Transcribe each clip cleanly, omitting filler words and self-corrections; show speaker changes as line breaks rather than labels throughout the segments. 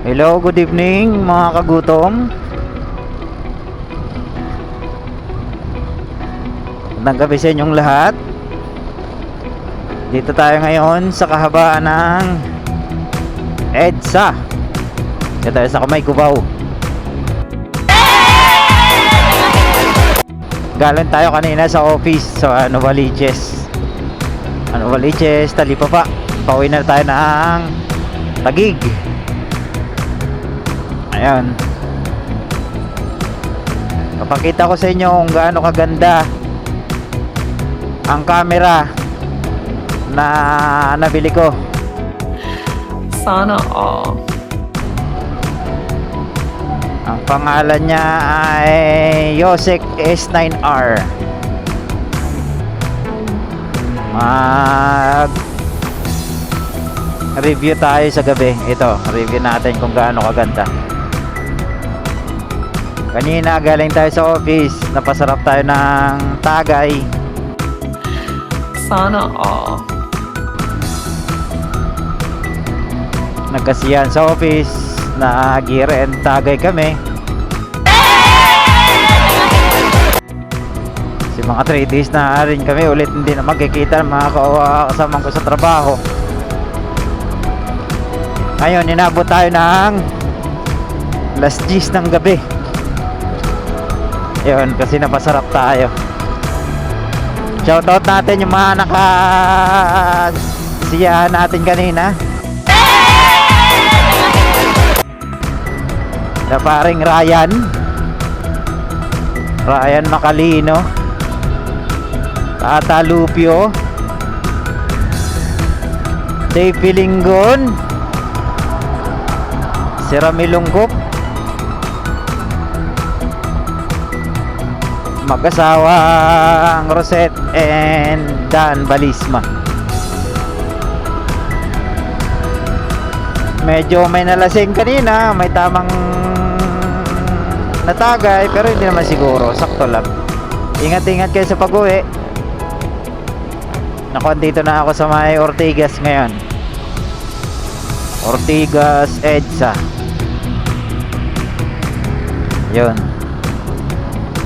Hello, good evening mga kagutom. Magandang gabi sa inyong lahat. Dito tayo ngayon sa kahabaan ng EDSA. Dito tayo sa Kamay, Cubao. Galing tayo kanina sa office sa Novaliches, Talipapa. Pauwi na tayo ng Taguig. Ayan, papakita ko sa inyo kung gaano kaganda ang camera na nabili ko.
Sana all.
Ang pangalan niya ay Yosek S9R. Mag review tayo sa gabi. Ito, review natin kung gaano kaganda. Kanina galing tayo sa office, napasarap tayo ng tagay.
Sana all.
Nagkasiyan sa office, nag-year end tagay kami. Si mga 3 days na rin kami ulit hindi na magkikita ng mga kasama ko sa trabaho. Ngayon, inabot tayo ng alas 10 ng gabi. Yun, kasi napasarap tayo. Shoutout natin yung mga nakasiyahan natin kanina. Na paring Ryan Macalino, Tata Lupio, Dave Pilingon, si Ramilungkop, mag-asawang Rosette and Dan Balisma. Medyo may nalasing kanina, may tamang natagay, pero hindi naman siguro, sakto lang. Ingat-ingat kayo sa pag-uwi. Dito na ako sa may Ortigas ngayon. Ortigas EDSA. Yun.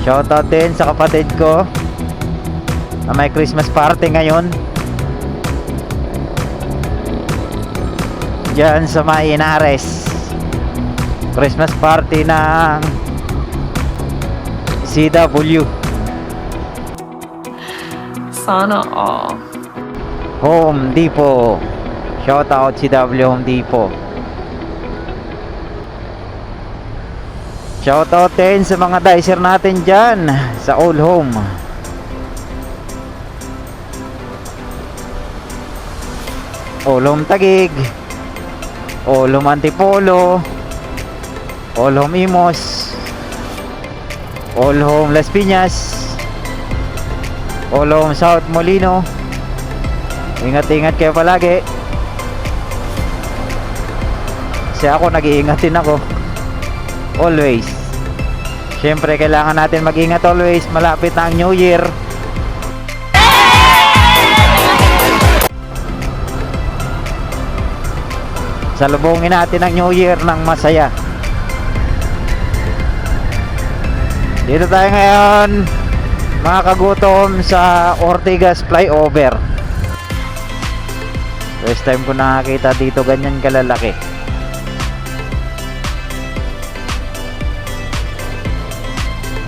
Shoutout din sa kapatid ko na may Christmas party ngayon diyan sa may Inares. Christmas party ng CW.
Sana all.
Home Depot. Shoutout CW Home Depot. Shoutout din sa mga dicer natin dyan sa Old Home. Old Home Taguig, Old Home Antipolo, Old Home Imos, Old Home Las Piñas, Old Home South Molino. Ingat-ingat kayo palagi. Kasi ako, nag-iingat din ako always. Siyempre kailangan natin mag-ingat always. Malapit na ang New Year. Salubungin natin ang New Year ng masaya. Dito tayo ngayon mga kagutom sa Ortigas Flyover. First time ko nakakita dito ganyan kalalaki.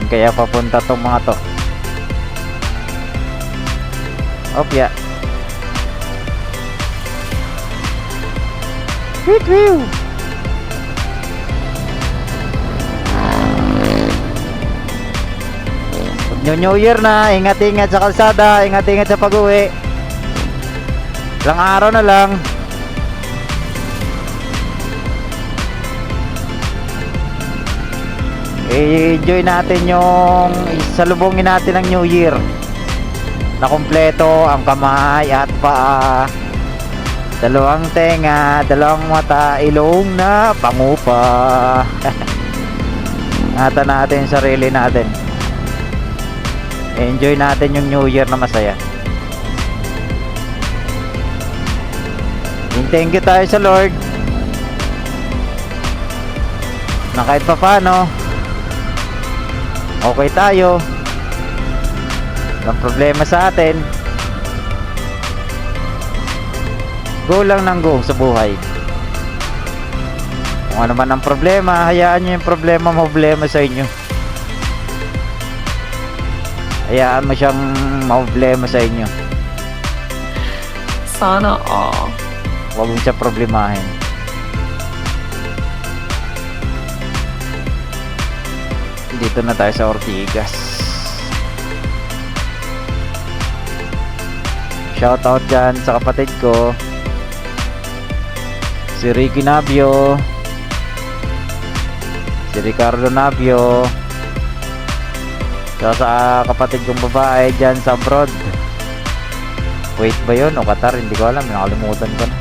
Kaya papunta tong mga to. Opya. Woo! New Year na, ingat-ingat sa kalsada, ingat-ingat sa pag-uwi. Ilang araw na lang. I-enjoy natin yung salubungin natin ang New Year na kumpleto ang kamay at paa, dalawang tenga, dalawang mata, ilong na pangupa. Ingatan natin yung sarili natin. Enjoy natin yung New Year na masaya. Thank you tayo sa Lord. na kahit pa paano okay tayo, walang problema sa atin. Go lang ng go sa buhay. Kung ano man ang problema, hayaan nyo yung problema sa inyo. Hayaan mo siyang problema sa inyo.
Sana all.
Huwag mo siya problemahin. Dito na tayo sa Ortigas. Shoutout dyan sa kapatid ko, si Ricky Navio, si Ricardo Navio, sa kapatid kong babae dyan sa abroad. Wait ba yun o Qatar? Hindi ko alam, nakalimutan ko na.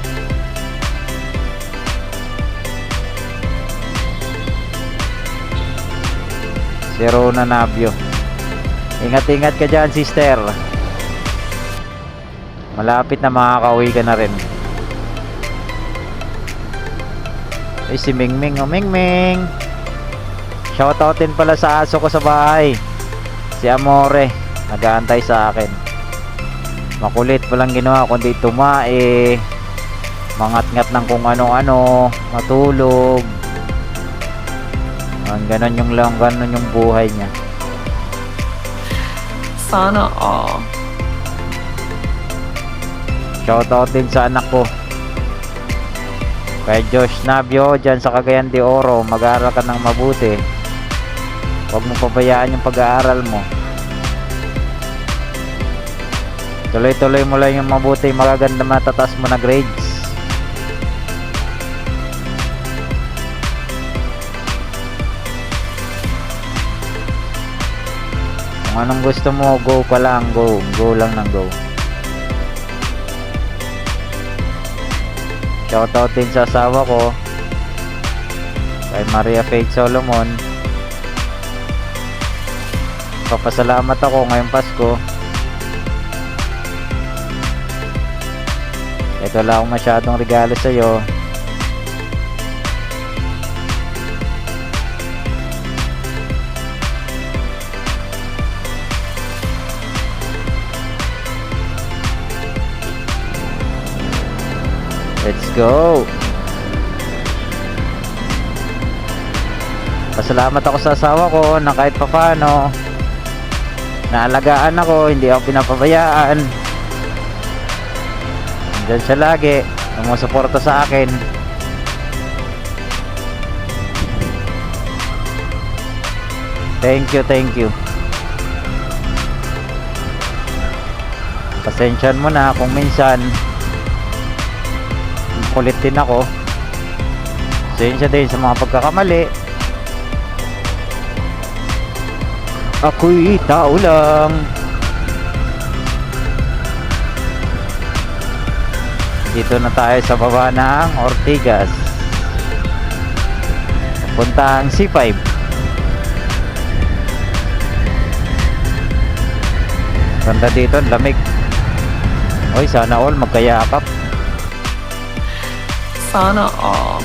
Si Rona Navio, ingat-ingat ka dyan, sister. Malapit na makakauwi ka na rin. Ay, si Mingming, oh Mingming, shoutoutin pala sa aso ko sa bahay, si Amore, nag-aantay sa akin. Makulit walang ginawa kundi tumae, mangat-ngat ng kung ano-ano, matulog. Ganon yung buhay niya.
Sana all.
Shoutout din sa anak ko, kay Josh Navio dyan sa Cagayan de Oro. Mag-aaral ka ng mabuti, huwag mo pabayaan yung pag-aaral mo. Tuloy-tuloy mo lang yung mabuti, magaganda matatas mo na grades. Kung anong gusto mo, go ka lang, go lang ng go. Shoutout din sa asawa ko, kay Maria Faith Solomon. Papasalamat ako ngayong Pasko. Ito lang akong masyadong regalo sa'yo. Let's go. Pasalamat ako sa asawa ko na kahit papano naalagaan ako, hindi ako pinapabayaan. Nandiyan siya lagi, sumusuporta sa akin. Thank you. Pasensyahan mo na kung minsan kulit din ako. Pasensya din sa mga pagkakamali. Ako'y tao lang. Dito na tayo sa baba ng Ortigas, puntang C5. Ganda dito, lamig. Oy, sana all magkayakap.
Sana all.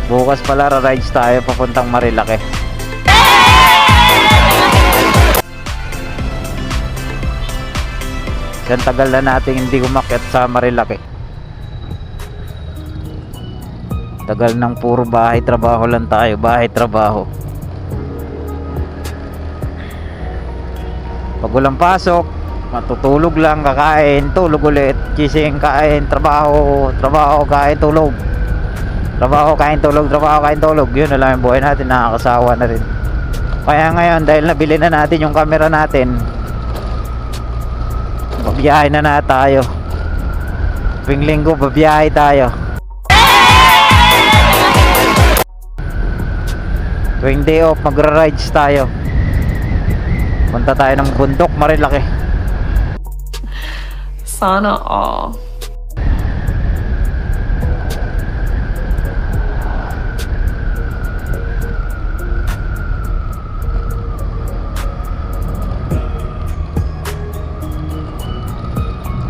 Bukas pala ra-rides tayo papuntang Marilake. Yan, tagal na natin hindi umakyat sa Marilake. Tagal ng puro bahay trabaho lang tayo, bahay trabaho. Pag walang pasok, matutulog lang, kakain, tulog ulit, gising, kain, trabaho, kain, tulog. Trabaho, kain, tulog, trabaho, kain, tulog. Yun na lang yung buhay natin, nakakasawa na rin. Kaya ngayon, dahil nabili na natin yung camera natin, babiyahe na tayo. Tuwing linggo, babiyahe tayo. Tuwing day off, magra-rides tayo. Punta tayo ng bundok, Marilake.
Sana all.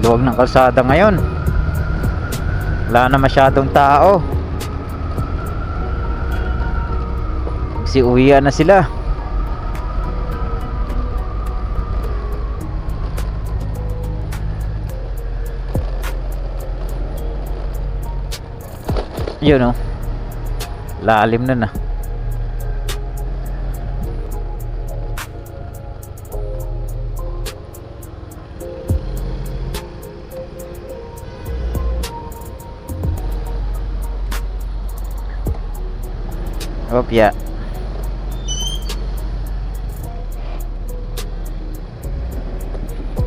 Luwag ng kalsada ngayon. Wala na masyadong tao. Kasi uwian na sila. Yun oh. Lalim na na. Opya.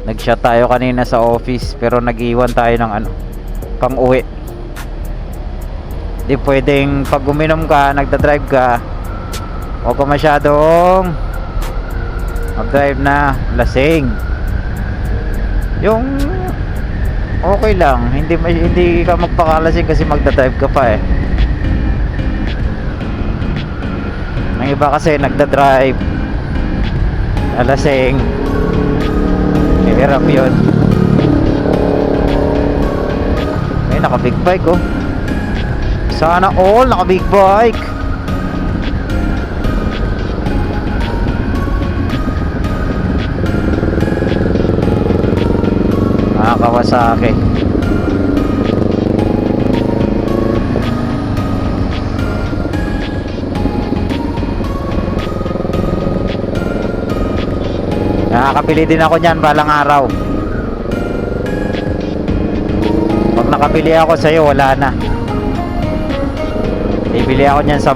Nag-shot tayo kanina sa office pero nag-iwan tayo ng ano, pang uwi. Di pwedeng pag uminom ka, nagda-drive ka, huwag ka masyadong mag-drive na lasing. Yung okay lang, hindi ka magpakalasing kasi magda-drive ka pa eh. Ang iba kasi nagda-drive alasing, hirap yun. Ay, naka big bike oh. Sana all naka big bike. Kawasaki. Nakakabili din ako niyan balang araw. Pag nakabili ako sa'yo, wala na. Bibili ako niyan 10.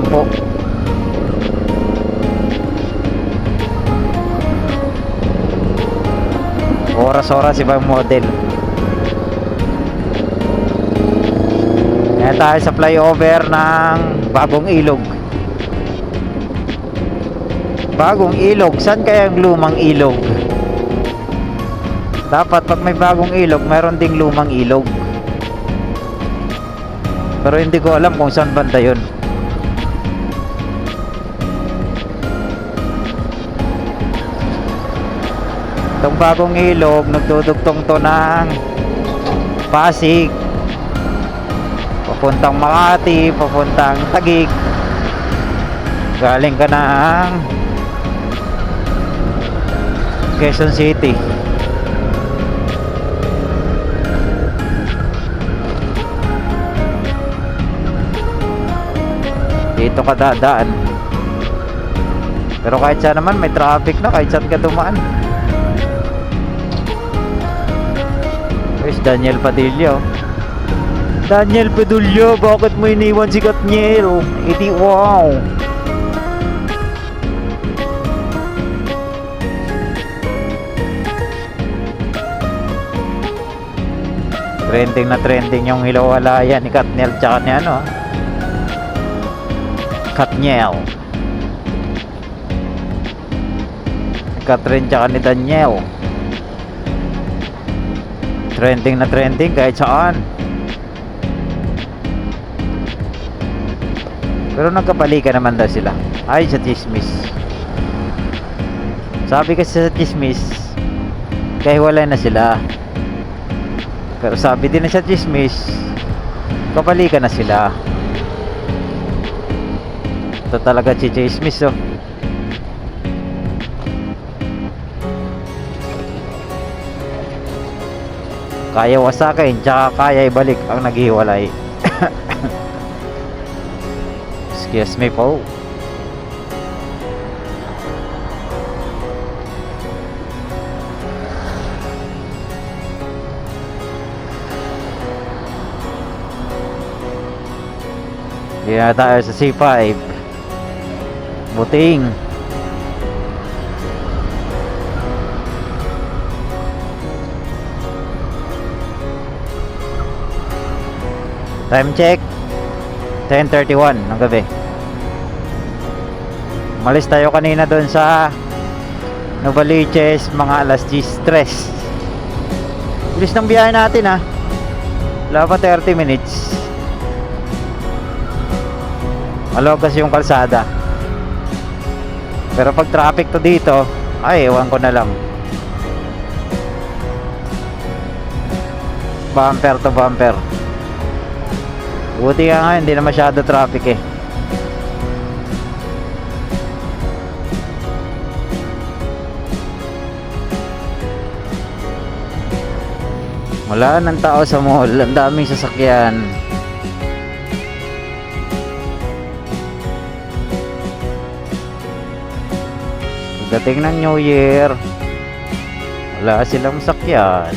Oras-oras ibang model. Kaya tayo sa flyover ng Bagong Ilog. Bagong Ilog, saan kaya ang lumang ilog? Dapat pag may bagong ilog, mayroon ding lumang ilog. Pero hindi ko alam kung saan banda yun. Itong Bagong Ilog, nagdudugtong to ng Pasig, papuntang Makati, papuntang Taguig. Galing ka ng Quezon City. Dito ka dadaan. Pero kahit saan naman may traffic na, kahit saan ka dumaan. Where's Daniel Padilla? Daniel Padilla, bakit mo iniwan si Katniel? Edi wow. Trending na trending yung hilawalayan ni Katniel tsaka ni ano, Katniel. Catherine tsaka ni Daniel. Trending na trending kahit saan. Pero nagkapalikan naman daw sila. Ay, sa chismis. Sabi kasi sa chismis, kahiwalay na sila. Pero sabi din na sa chismis, kapalikan na sila. Ito talaga si chismis oh. Kaya wasakin, tsaka kaya ibalik ang naghiwalay. Excuse me po. Kaya tayo sa C5 Buting. Time check 10:31 ng gabi. Umalis tayo kanina doon sa Novaliches mga alas 10:03. Bilis ng biyahe natin ha. Wala pa 30 minutes. Malogas yung kalsada. Pero pag traffic to dito, ay ewan ko na lang. Bumper to bumper. Buti nga ngayon, hindi na masyado traffic eh. Wala nang tao sa mall, ang daming sasakyan. Dating ng New Year, wala silang sakyan.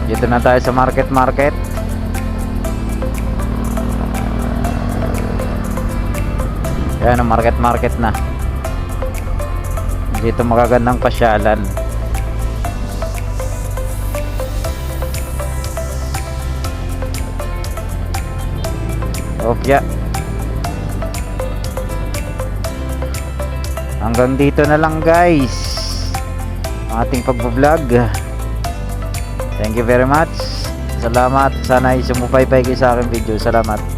Dito na tayo sa market. Ayan ang market na. Dito magagandang pasyalan. Okay. Hanggang dito na lang guys ang ating pagbablog. Thank you very much. Salamat. Sana ay sumubaybay kayo sa aking video. Salamat.